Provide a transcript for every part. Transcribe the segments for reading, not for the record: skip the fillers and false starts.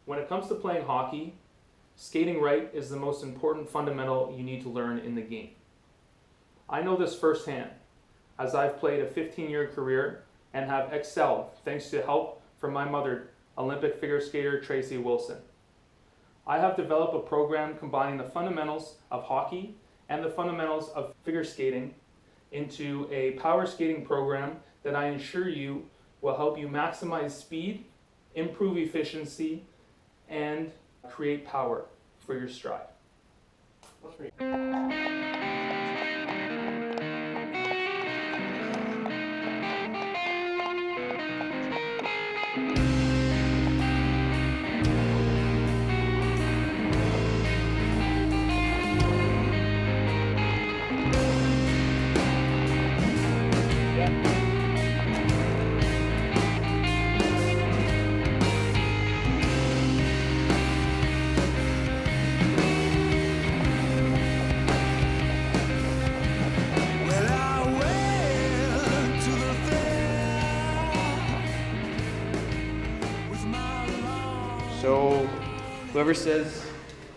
When it comes to playing hockey, skating right is the most important fundamental you need to learn in the game. I know this firsthand, as I've played a 15-year career and have excelled thanks to help from my mother, Olympic figure skater Tracy Wilson. I have developed a program combining the fundamentals of hockey and the fundamentals of figure skating into a power skating program that I assure you will help you maximize speed, improve efficiency, and create power for your stride. So, whoever says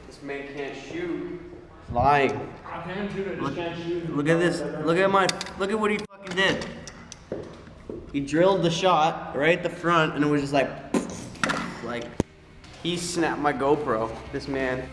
this man can't shoot, is lying. I can shoot, I just can't shoot. Look at this. Look at what he fucking did. He drilled the shot right at the front, and it was just like he snapped my GoPro. This man.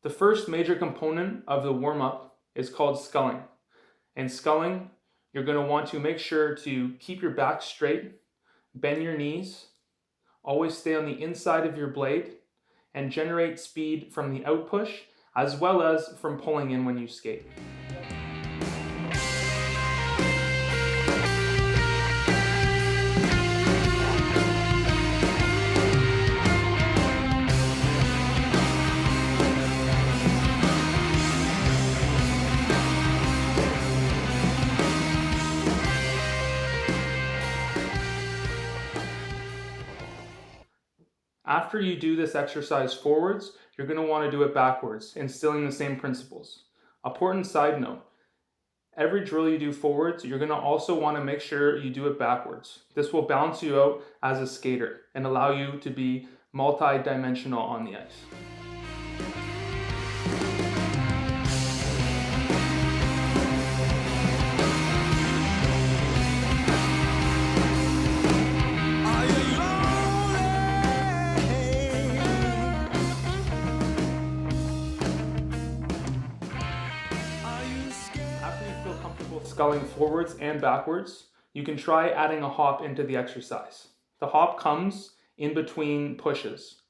The first major component of the warm-up is called sculling. And sculling, you're going to want to make sure to keep your back straight, bend your knees, always stay on the inside of your blade, and generate speed from the out push as well as from pulling in when you skate. After you do this exercise forwards, you're going to want to do it backwards, instilling the same principles. Important side note, every drill you do forwards, you're going to also want to make sure you do it backwards. This will balance you out as a skater and allow you to be multi-dimensional on the ice. Sculling forwards and backwards, you can try adding a hop into the exercise. The hop comes in between pushes,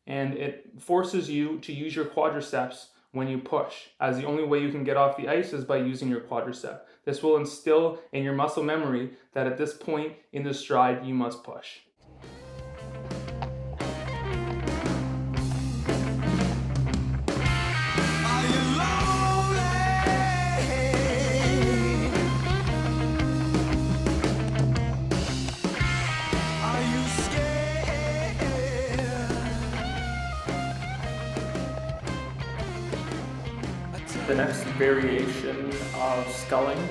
and it forces you to use your quadriceps when you push, as the only way you can get off the ice is by using your quadricep. This will instill in your muscle memory that at this point in the stride, you must push. The next variation of sculling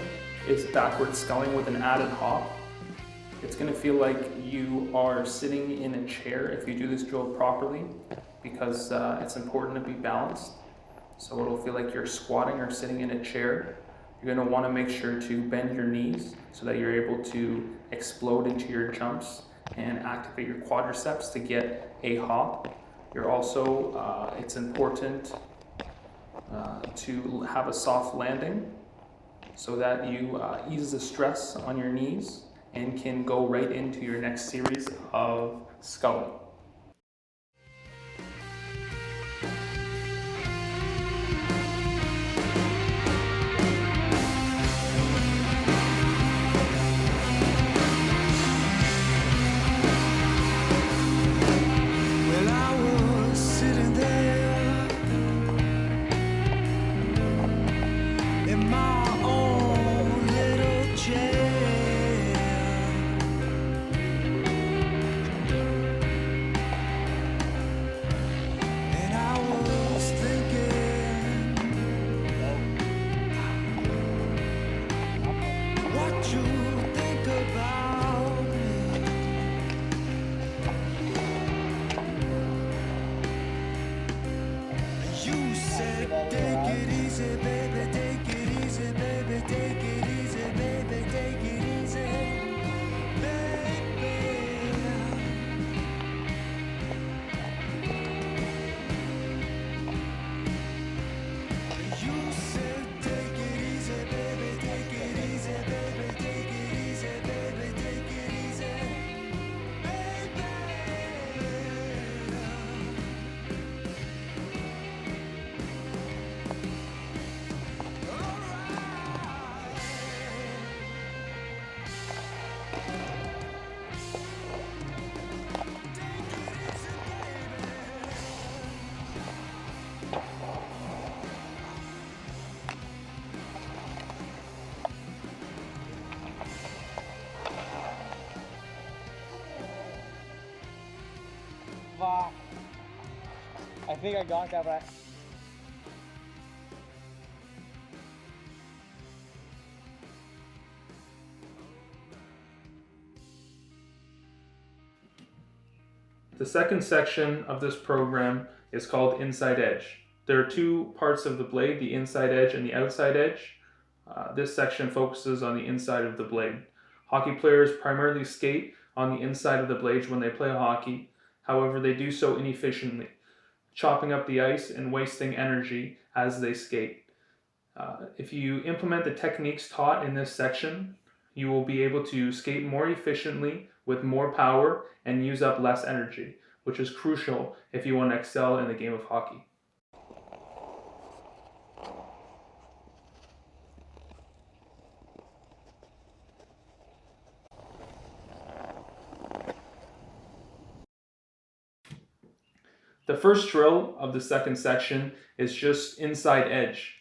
is backward sculling with an added hop. It's going to feel like you are sitting in a chair if you do this drill properly, because it's important to be balanced. So it'll feel like you're squatting or sitting in a chair. You're going to want to make sure to bend your knees so that you're able to explode into your jumps and activate your quadriceps to get a hop. You're also, it's important to have a soft landing so that you ease the stress on your knees and can go right into your next series of sculling. said, take it easy, baby, take it easy, baby, take it easy, baby, take it easy, baby. You said, take it easy, baby, take it easy, baby, take it easy, baby, take it easy, baby. Fuck. I think I got that, but The second section of this program is called Inside Edge. There are two parts of the blade, the inside edge and the outside edge. This section focuses on the inside of the blade. Hockey players primarily skate on the inside of the blades when they play hockey. However, they do so inefficiently, chopping up the ice and wasting energy as they skate. If you implement the techniques taught in this section, you will be able to skate more efficiently with more power and use up less energy, which is crucial if you want to excel in the game of hockey. The first drill of the second section is just inside edge.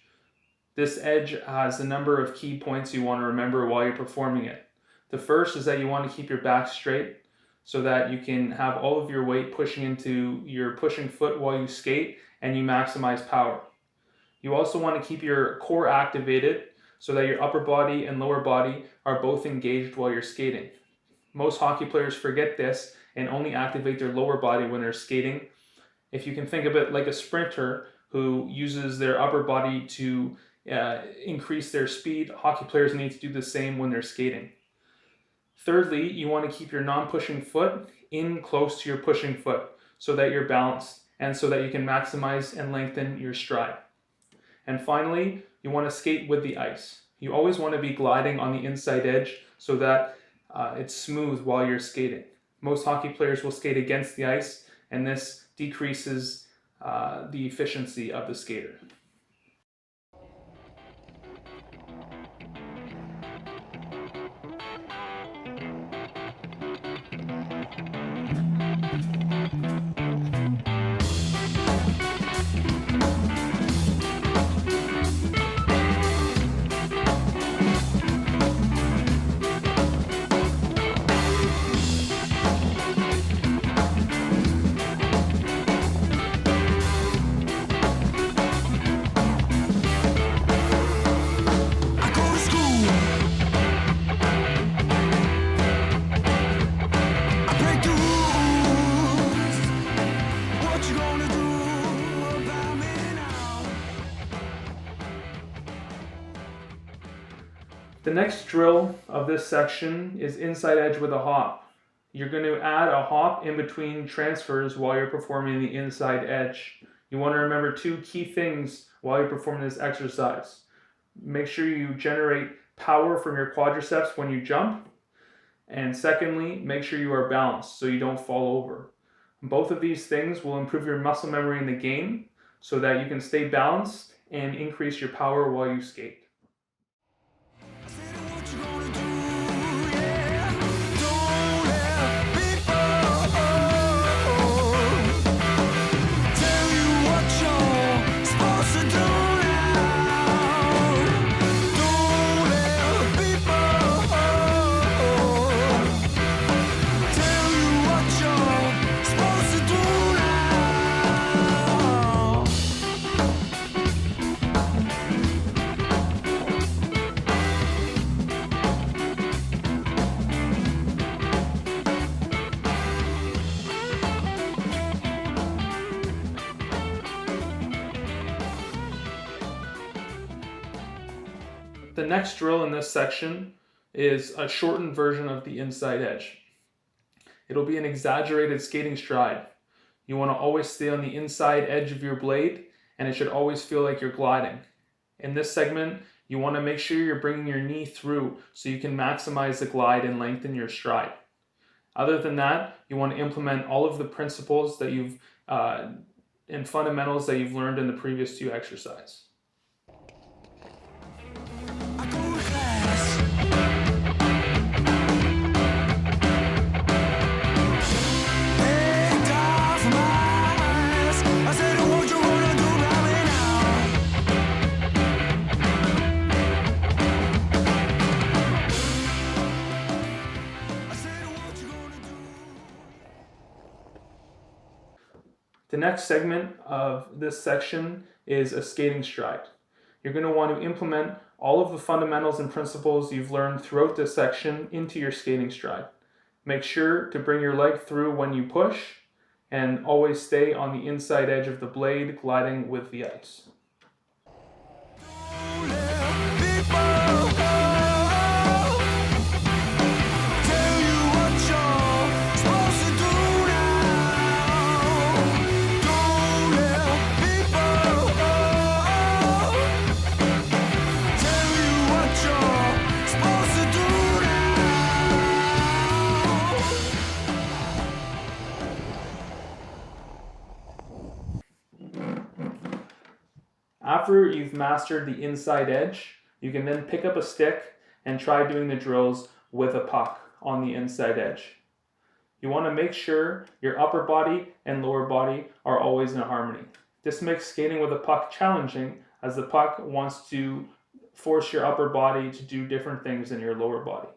This edge has a number of key points you want to remember while you're performing it. The first is that you want to keep your back straight so that you can have all of your weight pushing into your pushing foot while you skate and you maximize power. You also want to keep your core activated so that your upper body and lower body are both engaged while you're skating. Most hockey players forget this and only activate their lower body when they're skating. If you can think of it like a sprinter who uses their upper body to increase their speed, hockey players need to do the same when they're skating. Thirdly, you want to keep your non-pushing foot in close to your pushing foot so that you're balanced and so that you can maximize and lengthen your stride. And finally, you want to skate with the ice. You always want to be gliding on the inside edge so that it's smooth while you're skating. Most hockey players will skate against the ice, and this decreases the efficiency of the skater. The next drill of this section is inside edge with a hop. You're going to add a hop in between transfers while you're performing the inside edge. You want to remember two key things while you're performing this exercise. Make sure you generate power from your quadriceps when you jump. And secondly, make sure you are balanced so you don't fall over. Both of these things will improve your muscle memory in the game so that you can stay balanced and increase your power while you skate. The next drill in this section is a shortened version of the inside edge. It'll be an exaggerated skating stride. You want to always stay on the inside edge of your blade, and it should always feel like you're gliding. In this segment, you want to make sure you're bringing your knee through so you can maximize the glide and lengthen your stride. Other than that, you want to implement all of the principles that you've and fundamentals that you've learned in the previous two exercises. I go to class. Take off my eyes. I said, what you wanna do right now? I said, what you gonna do? The next segment of this section is a skating stride. You're going to want to implement all of the fundamentals and principles you've learned throughout this section into your skating stride. Make sure to bring your leg through when you push, and always stay on the inside edge of the blade, gliding with the ice. After you've mastered the inside edge, you can then pick up a stick and try doing the drills with a puck on the inside edge. You want to make sure your upper body and lower body are always in harmony. This makes skating with a puck challenging, as the puck wants to force your upper body to do different things than your lower body.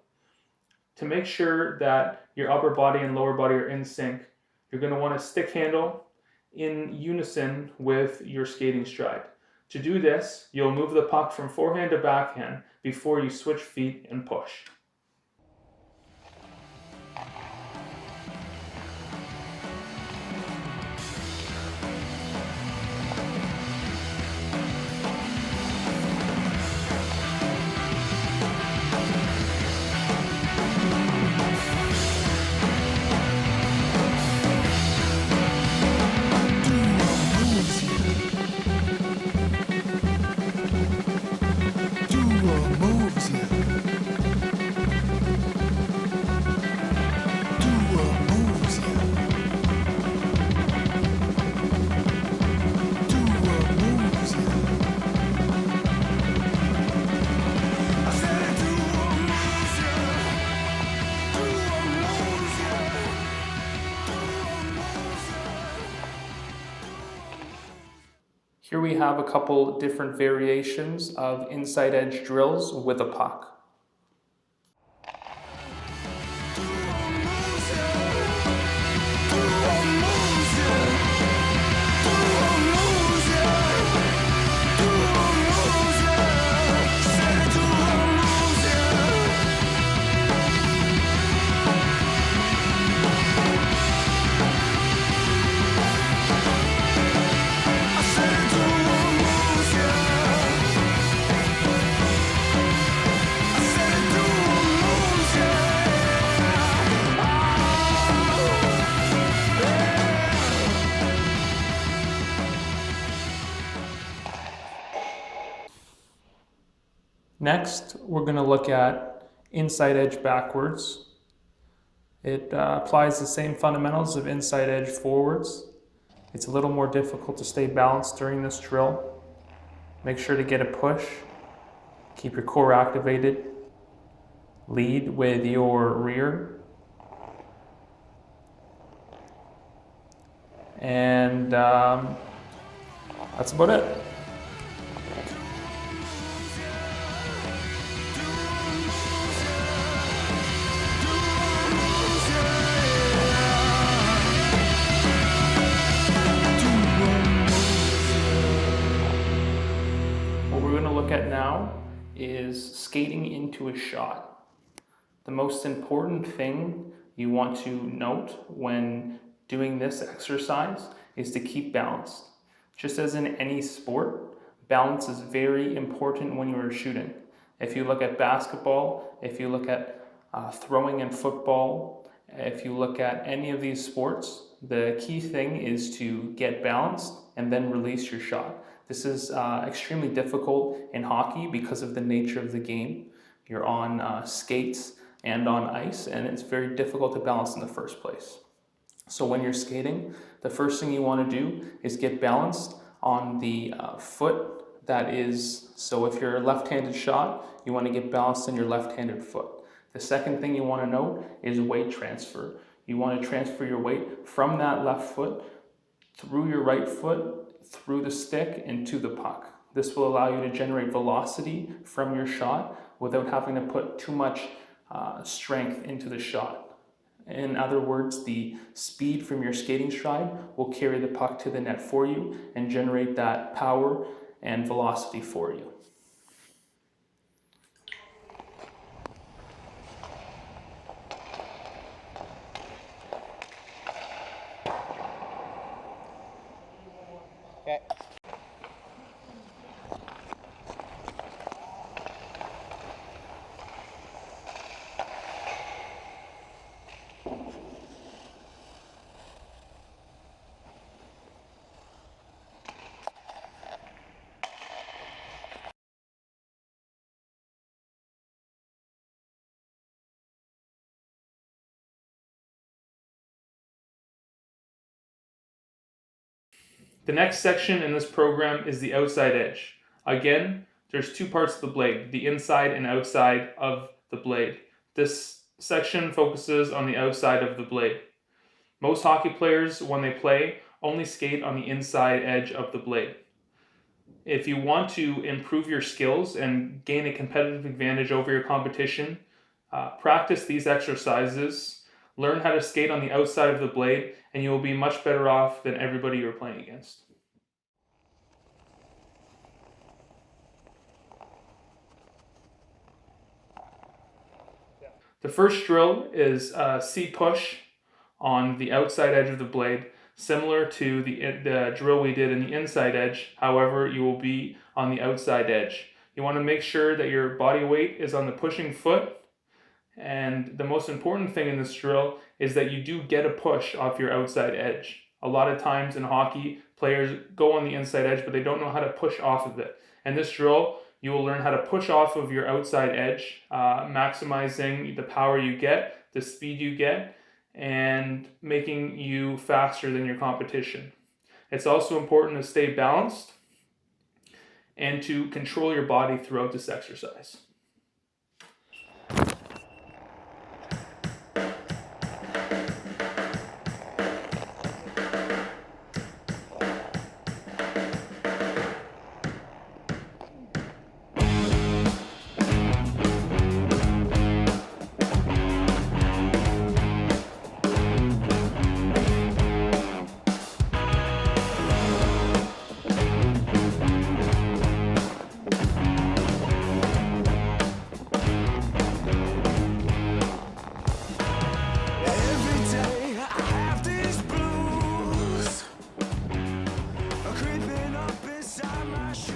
To make sure that your upper body and lower body are in sync, you're going to want to stick handle in unison with your skating stride. To do this, you'll move the puck from forehand to backhand before you switch feet and push. Here we have a couple different variations of inside edge drills with a puck. Next, we're going to look at inside edge backwards. It applies the same fundamentals of inside edge forwards. It's a little more difficult to stay balanced during this drill. Make sure to get a push. Keep your core activated. Lead with your rear. And that's about it. Look at now is skating into a shot. The most important thing you want to note when doing this exercise is to keep balanced. Just as in any sport, balance is very important when you are shooting. If you look at basketball, if you look at throwing in football, if you look at any of these sports, the key thing is to get balanced and then release your shot. This is extremely difficult in hockey because of the nature of the game. You're on skates and on ice, and it's very difficult to balance in the first place. So when you're skating, the first thing you want to do is get balanced on the foot that is, so if you're a left-handed shot, you want to get balanced on your left-handed foot. The second thing you want to know is weight transfer. You want to transfer your weight from that left foot through your right foot, through the stick, and to the puck. This will allow you to generate velocity from your shot without having to put too much strength into the shot. In other words, the speed from your skating stride will carry the puck to the net for you and generate that power and velocity for you. Okay. The next section in this program is the outside edge. Again, there's two parts of the blade, the inside and outside of the blade. This section focuses on the outside of the blade. Most hockey players, when they play, only skate on the inside edge of the blade. If you want to improve your skills and gain a competitive advantage over your competition, practice these exercises, learn how to skate on the outside of the blade, and you will be much better off than everybody you're playing against. The first drill is C-push on the outside edge of the blade, similar to the drill we did in the inside edge. However, you will be on the outside edge. You want to make sure that your body weight is on the pushing foot, and the most important thing in this drill is that you do get a push off your outside edge. A lot of times in hockey, players go on the inside edge, but they don't know how to push off of it. In this drill, you will learn how to push off of your outside edge, maximizing the power you get, the speed you get, and making you faster than your competition. It's also important to stay balanced and to control your body throughout this exercise. Every day I have these blues creeping up inside my shoes.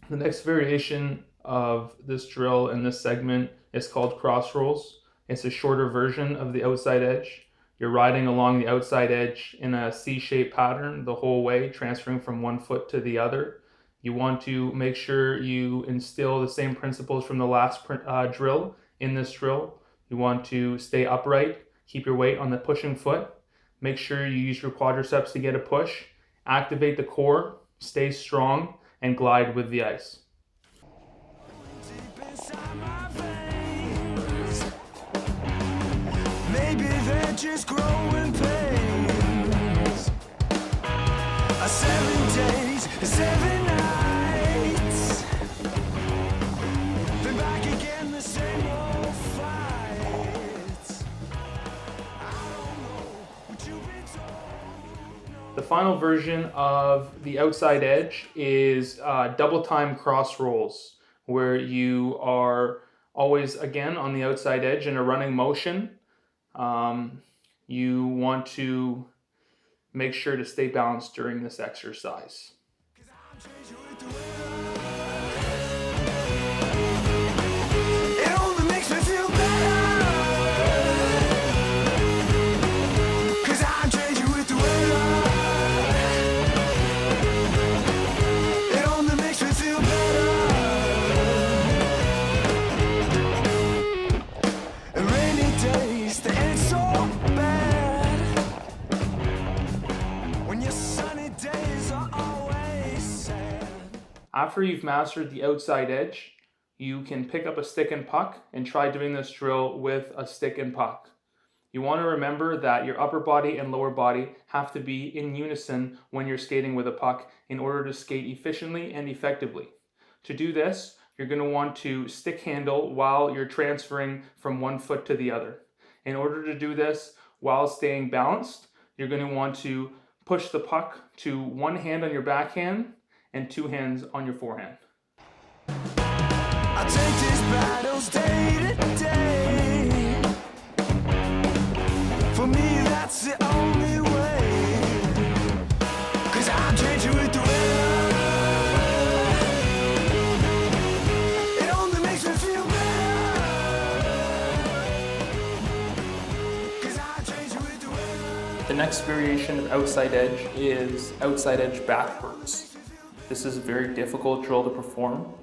The next variation of this drill in this segment is called cross rolls. It's a shorter version of the outside edge. You're riding along the outside edge in a C-shaped pattern the whole way, transferring from one foot to the other. You want to make sure you instill the same principles from the last drill in this drill. You want to stay upright, keep your weight on the pushing foot, make sure you use your quadriceps to get a push, activate the core, stay strong, and glide with the ice. Deep inside my veins, maybe they're just growing pains. 7 days, 7 nights, then back again, the same old fights. I don't know what you've been told. The final version of the outside edge is double time cross rolls, where you are always again on the outside edge in a running motion. You want to make sure to stay balanced during this exercise. I'm changing with the weather. After you've mastered the outside edge, you can pick up a stick and puck and try doing this drill with a stick and puck. You want to remember that your upper body and lower body have to be in unison when you're skating with a puck in order to skate efficiently and effectively. To do this, you're going to want to stick handle while you're transferring from one foot to the other. In order to do this while staying balanced, you're going to want to push the puck to one hand on your backhand and two hands on your forehand. I take these battles day to day. For me, that's the only way. 'Cause I'm changing with the weather. It only makes me feel better. 'Cause I'm changing with the weather. The next variation of outside edge is outside edge backwards. This is a very difficult drill to perform.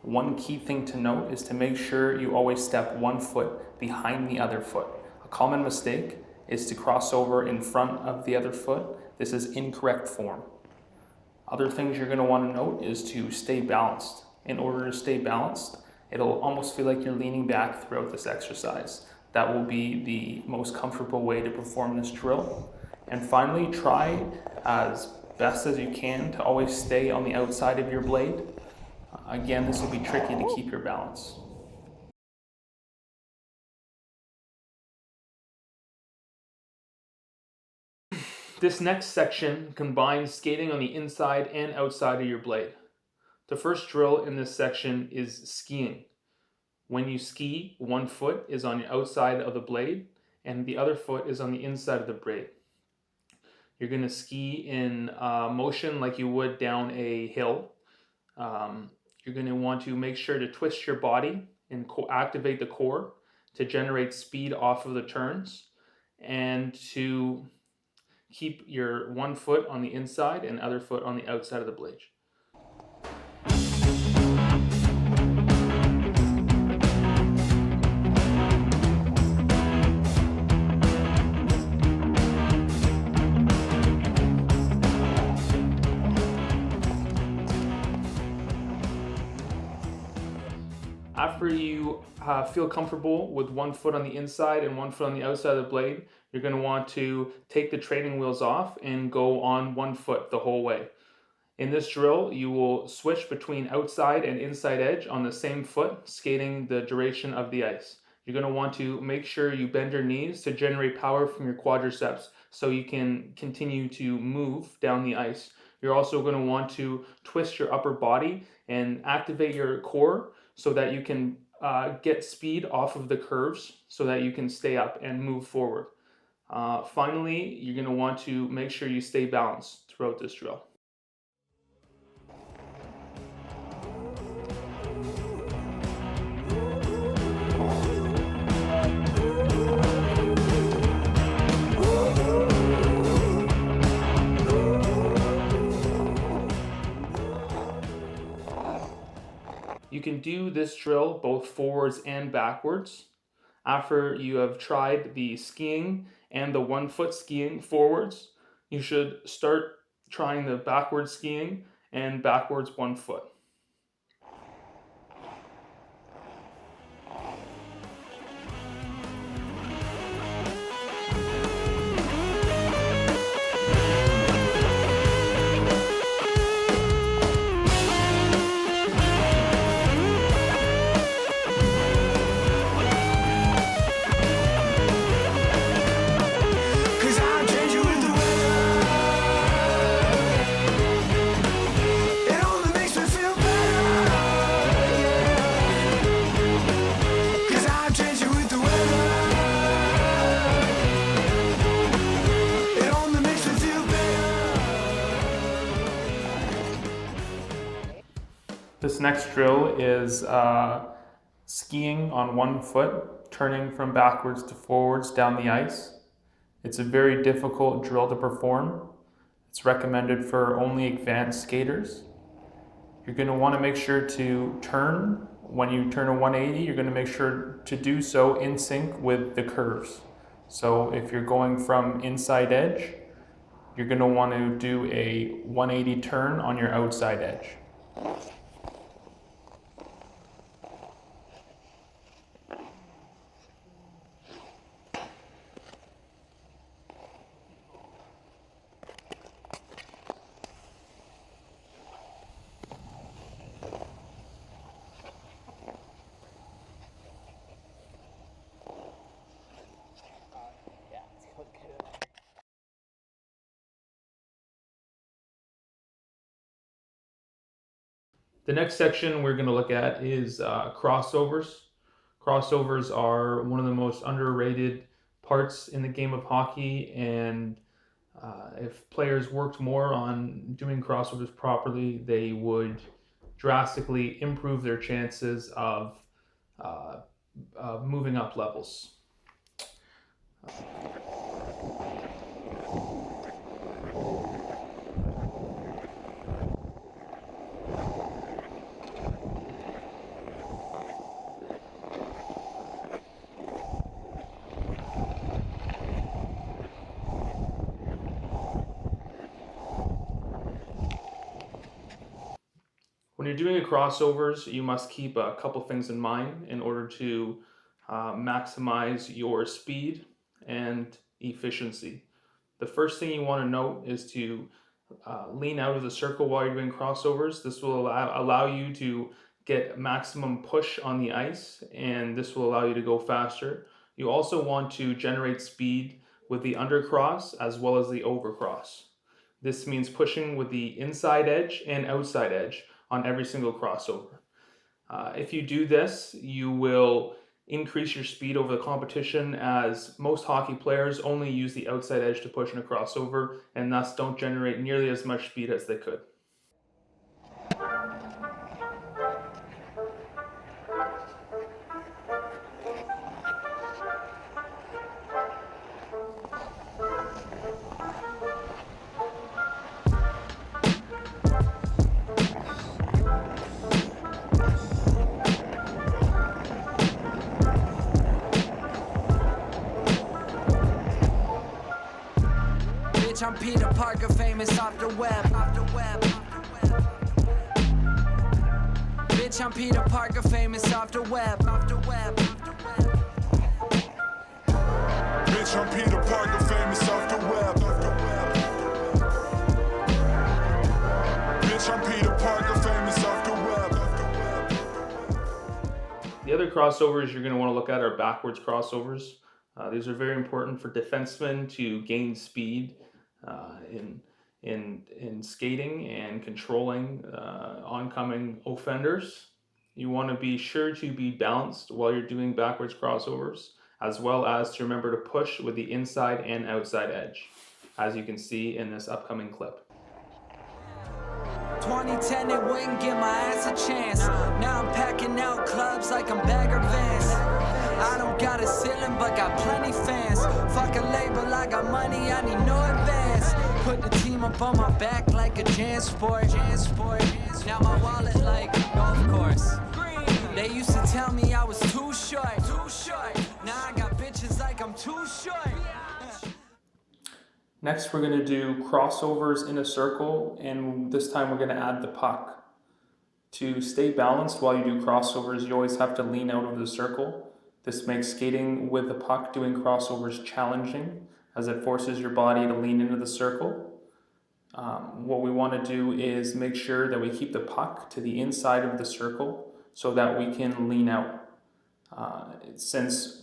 One key thing to note is to make sure you always step one foot behind the other foot. A common mistake is to cross over in front of the other foot. This is incorrect form. Other things you're going to want to note is to stay balanced. In order to stay balanced, it'll almost feel like you're leaning back throughout this exercise. That will be the most comfortable way to perform this drill. And finally, try as best as you can to always stay on the outside of your blade. Again, this will be tricky to keep your balance. This next section combines skating on the inside and outside of your blade. The first drill in this section is skiing. When you ski, one foot is on the outside of the blade and the other foot is on the inside of the blade. You're going to ski in motion like you would down a hill. You're going to want to make sure to twist your body and activate the core to generate speed off of the turns and to keep your one foot on the inside and other foot on the outside of the blade. After you feel comfortable with one foot on the inside and one foot on the outside of the blade, you're going to want to take the training wheels off and go on one foot the whole way. In this drill, you will switch between outside and inside edge on the same foot, skating the duration of the ice. You're going to want to make sure you bend your knees to generate power from your quadriceps so you can continue to move down the ice. You're also going to want to twist your upper body and activate your core so that you can get speed off of the curves so that you can stay up and move forward. Finally, you're going to want to make sure you stay balanced throughout this drill. You can do this drill both forwards and backwards. After you have tried the skiing and the 1 foot skiing forwards, you should start trying the backwards skiing and backwards 1 foot. This next drill is skiing on 1 foot, turning from backwards to forwards down the ice. It's a very difficult drill to perform. It's recommended for only advanced skaters. You're going to want to make sure to turn. When you turn a 180, you're going to make sure to do so in sync with the curves. So if you're going from inside edge, you're going to want to do a 180 turn on your outside edge. Yeah, let's go get it. The next section we're going to look at is crossovers. Crossovers are one of the most underrated parts in the game of hockey, and if players worked more on doing crossovers properly, they would drastically improve their chances of moving up levels. When you're doing a crossovers, you must keep a couple things in mind in order to maximize your speed and efficiency. The first thing you want to note is to lean out of the circle while you're doing crossovers. This will allow you to get maximum push on the ice, and this will allow you to go faster. You also want to generate speed with the undercross as well as the overcross. This means pushing with the inside edge and outside edge on every single crossover. If you do this, you will increase your speed over the competition, as most hockey players only use the outside edge to push in a crossover and thus don't generate nearly as much speed as they could. Bitch, I'm Peter Parker, famous off the web. Bitch, I'm Peter Parker, famous off the web. Bitch, I'm Peter Parker, famous off the web. Bitch, I'm Peter Parker, famous off the web. The other crossovers you're going to want to look at are backwards crossovers. These are very important for defensemen to gain speed in skating and controlling oncoming offenders. You want to be sure to be balanced while you're doing backwards crossovers, as well as to remember to push with the inside and outside edge, as you can see in this upcoming clip. 2010, they wouldn't give my ass a chance. Now I'm packing out clubs like I'm Bagger Vance. I don't got a ceiling, but got plenty fans. Fuck a label, I got money, I need no advance. Put the team up on my back like a Jansport. Now my wallet like golf course. They used to tell me I was too short. Now I got bitches like I'm too short. Next, we're going to do crossovers in a circle, and this time we're going to add the puck. To stay balanced while you do crossovers, you always have to lean out of the circle. This makes skating with the puck doing crossovers challenging, as it forces your body to lean into the circle. What we want to do is make sure that we keep the puck to the inside of the circle so that we can lean out. Since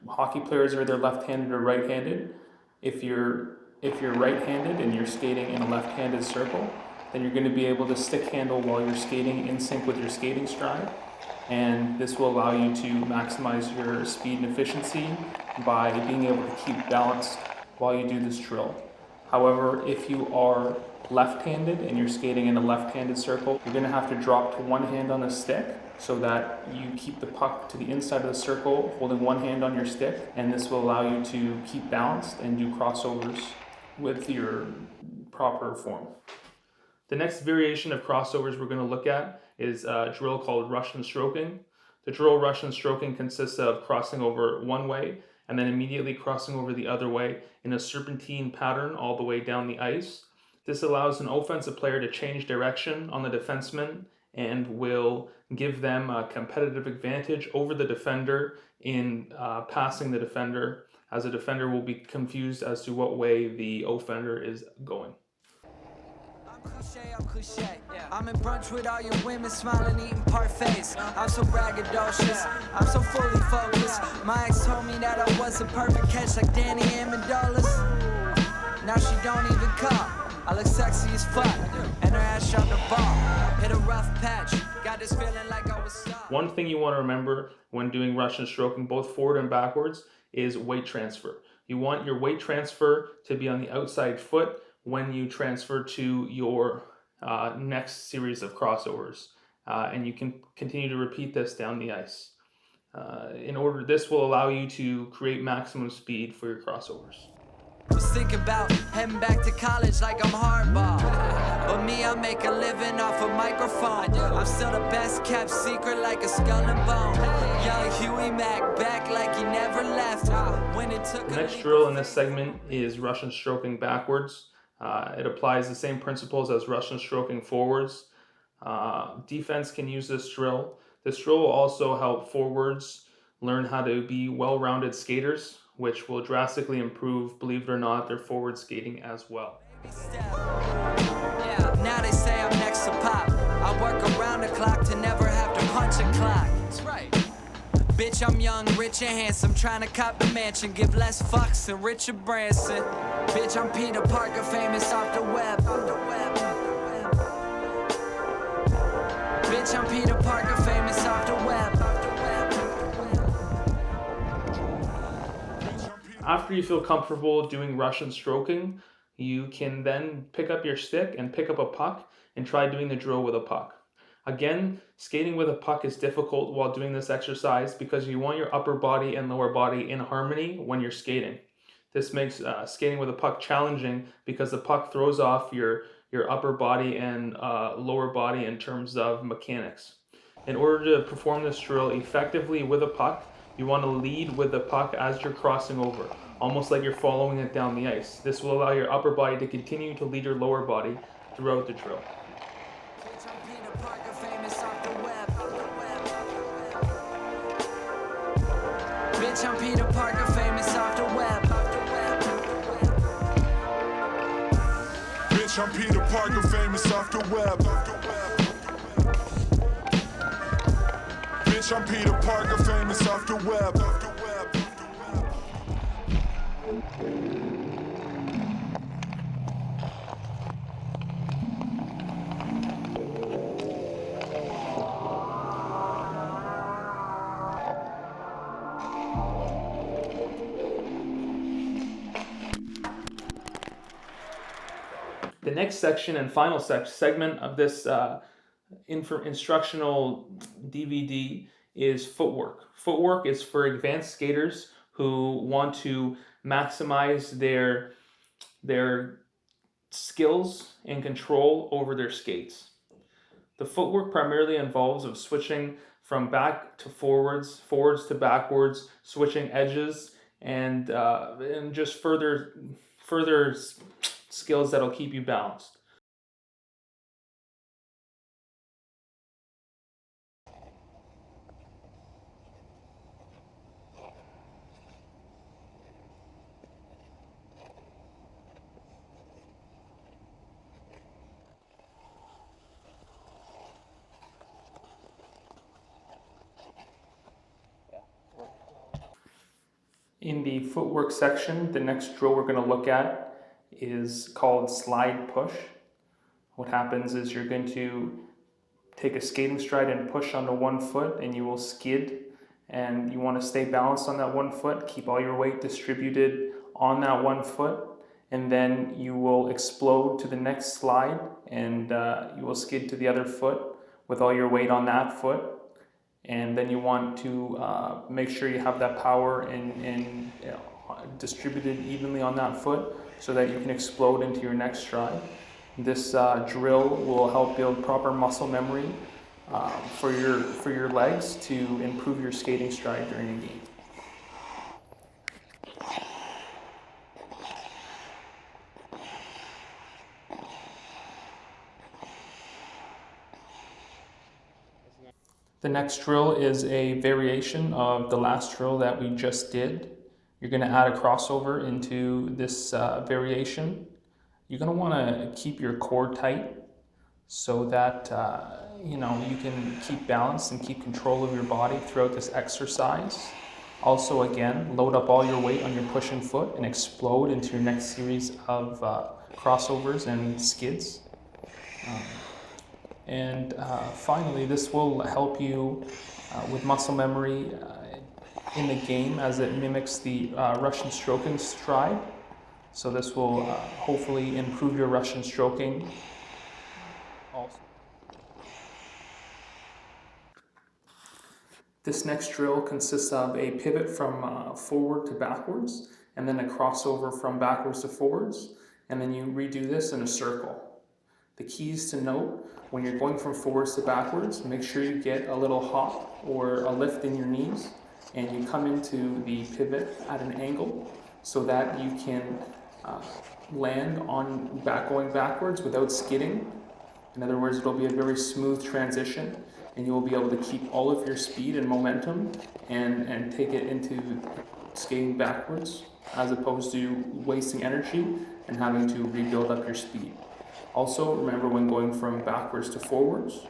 hockey players are either left-handed or right-handed, if you're right-handed and you're skating in a left-handed circle, then you're going to be able to stick handle while you're skating in sync with your skating stride, and this will allow you to maximize your speed and efficiency by being able to keep balanced while you do this drill. However, if you are left-handed and you're skating in a left-handed circle, you're going to have to drop to one hand on the stick so that you keep the puck to the inside of the circle, holding one hand on your stick, and this will allow you to keep balanced and do crossovers with your proper form. The next variation of crossovers we're going to look at is a drill called Russian stroking. The drill Russian stroking consists of crossing over one way and then immediately crossing over the other way in a serpentine pattern all the way down the ice. This allows an offensive player to change direction on the defenseman and will give them a competitive advantage over the defender in passing the defender, as the defender will be confused as to what way the offender is going. I'm cliche. I'm in brunch with all your women smiling, eating parfaits. I'm so braggadocious, I'm so fully focused. My ex told me that I was a perfect catch like Danny Amendola's. Now she don't even call. I look sexy as fuck, and her ass shot the ball. Hit a rough patch, got this feeling like I was stuck. One thing you want to remember when doing Russian stroking, both forward and backwards, is weight transfer. You want your weight transfer to be on the outside foot when you transfer to your next series of crossovers. And you can continue to repeat this down the ice. This will allow you to create maximum speed for your crossovers. Was thinking about heading back to college like I'm hardball. But me, I make a living off a microphone. I'm still the best kept secret like a skull and bone. Young Huey Mac back like he never left. When it took the next drill in this segment is Russian stroking backwards. It applies the same principles as Russian stroking forwards. Defense can use this drill. This drill will also help forwards learn how to be well-rounded skaters, which will drastically improve, believe it or not, their forward skating as well. Yeah, now they say I'm next to Pop. I work around the clock to never have to punch a clock. That's right. Bitch, I'm young, rich and handsome, trying to cop a mansion, give less fucks than Richard Branson. Bitch, I'm Peter Parker, famous off the web. Bitch, I'm Peter Parker, famous off the web. After you feel comfortable doing Russian stroking, you can then pick up your stick and pick up a puck and try doing the drill with a puck. Again, skating with a puck is difficult while doing this exercise because you want your upper body and lower body in harmony when you're skating. This makes skating with a puck challenging because the puck throws off your upper body and lower body in terms of mechanics. In order to perform this drill effectively with a puck, you want to lead with the puck as you're crossing over, almost like you're following it down the ice. This will allow your upper body to continue to lead your lower body throughout the drill. Bitch, I'm Peter Parker, famous off the web. Bitch, I'm Peter Parker, famous off the web. Bitch, I'm Peter Parker, famous off the web. Bitch, I'm Peter Parker, famous off the web. The next section and final segment of this instructional DVD is footwork. Footwork is for advanced skaters who want to maximize their skills and control over their skates. The footwork primarily involves of switching from back to forwards, forwards to backwards, switching edges, and just further skills that'll keep you balanced. In the footwork section, the next drill we're going to look at is called slide push. What happens is you're going to take a skating stride and push onto one foot, and you will skid, and you want to stay balanced on that one foot, keep all your weight distributed on that one foot, and then you will explode to the next slide, and you will skid to the other foot with all your weight on that foot. And then you want to make sure you have that power and distributed evenly on that foot so that you can explode into your next stride. This drill will help build proper muscle memory for your legs to improve your skating stride during a game. The next drill is a variation of the last drill that we just did. You're going to add a crossover into this variation. You're going to want to keep your core tight so that you can keep balance and keep control of your body throughout this exercise. Also, again, load up all your weight on your pushing foot and explode into your next series of crossovers and skids. Finally, this will help you with muscle memory in the game as it mimics the Russian stroking stride. So this will hopefully improve your Russian stroking also. This next drill consists of a pivot from forward to backwards, and then a crossover from backwards to forwards, and then you redo this in a circle. The keys to note: when you're going from forwards to backwards, make sure you get a little hop or a lift in your knees, and you come into the pivot at an angle so that you can land on going backwards without skidding. In other words, it'll be a very smooth transition, and you will be able to keep all of your speed and momentum and take it into skating backwards, as opposed to wasting energy and having to rebuild up your speed. Also, remember when going from backwards to forwards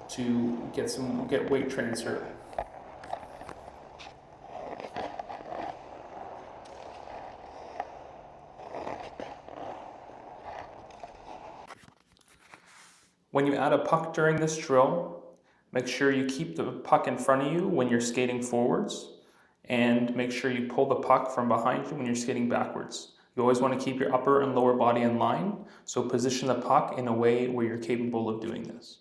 to get weight transfer. When you add a puck during this drill, make sure you keep the puck in front of you when you're skating forwards, and make sure you pull the puck from behind you when you're skating backwards. You always want to keep your upper and lower body in line, so position the puck in a way where you're capable of doing this.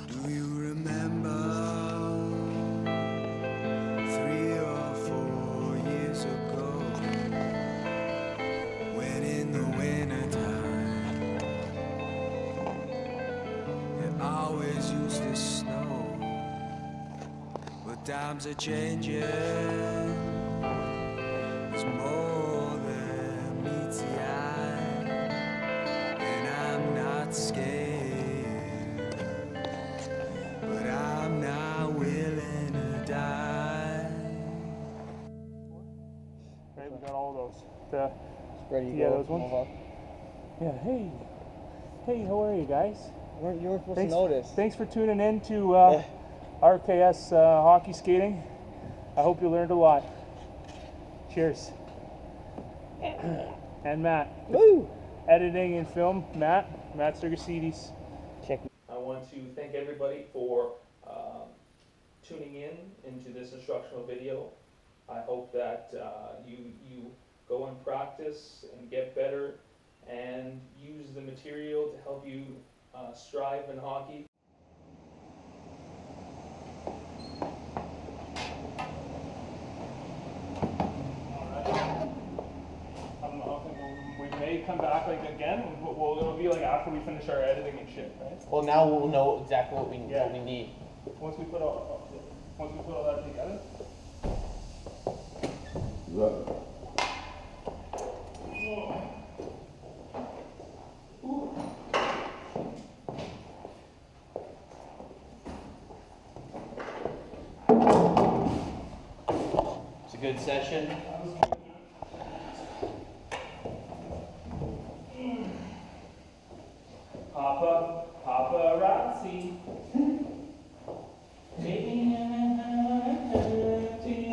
Do you remember 3 or 4 years ago, when in the wintertime it always used to snow? But times are changing, there's more than meets the eye, and I'm not scared, but I'm not willing to die. Right, we got all those. Ready to Yeah, go. those ones? Move up. Yeah, hey, how are you guys? You weren't supposed to notice. Thanks for tuning in to RKS hockey skating. I hope you learned a lot. Cheers. And Matt. Woo! Editing and film, Matt Sergasidis. Check. I want to thank everybody for tuning in into this instructional video. I hope that you go and practice and get better and use the material to help you strive in hockey. We may come back again. It'll be after we finish our editing and shit, right? Well, now we'll know exactly what we Yeah. need. Once we put all that together. It's a good session. Paparazzi.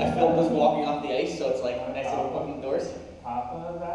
I filmed us walking off the ice, so it's like nice little open doors. Paparazzi.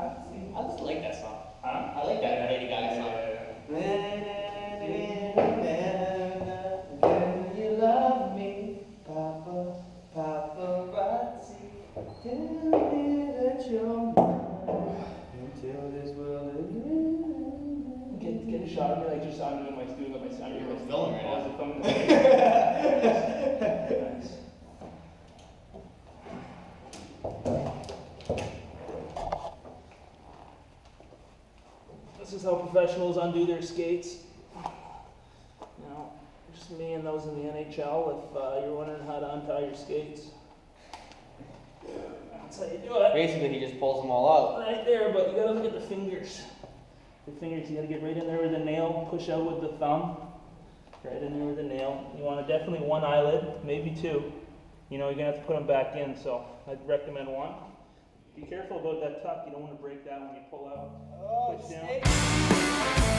how professionals undo their skates. You know, just me and those in the NHL. If you're wondering how to untie your skates, that's how you do it. Basically, he just pulls them all out. Right there, but you gotta look at the fingers. The fingers, you gotta get right in there with the nail, push out with the thumb. Right in there with the nail. You want to definitely one eyelid, maybe two. You know, you're gonna have to put them back in, so I'd recommend one. Be careful about that tuck, you don't want to break that when you pull out. Push down.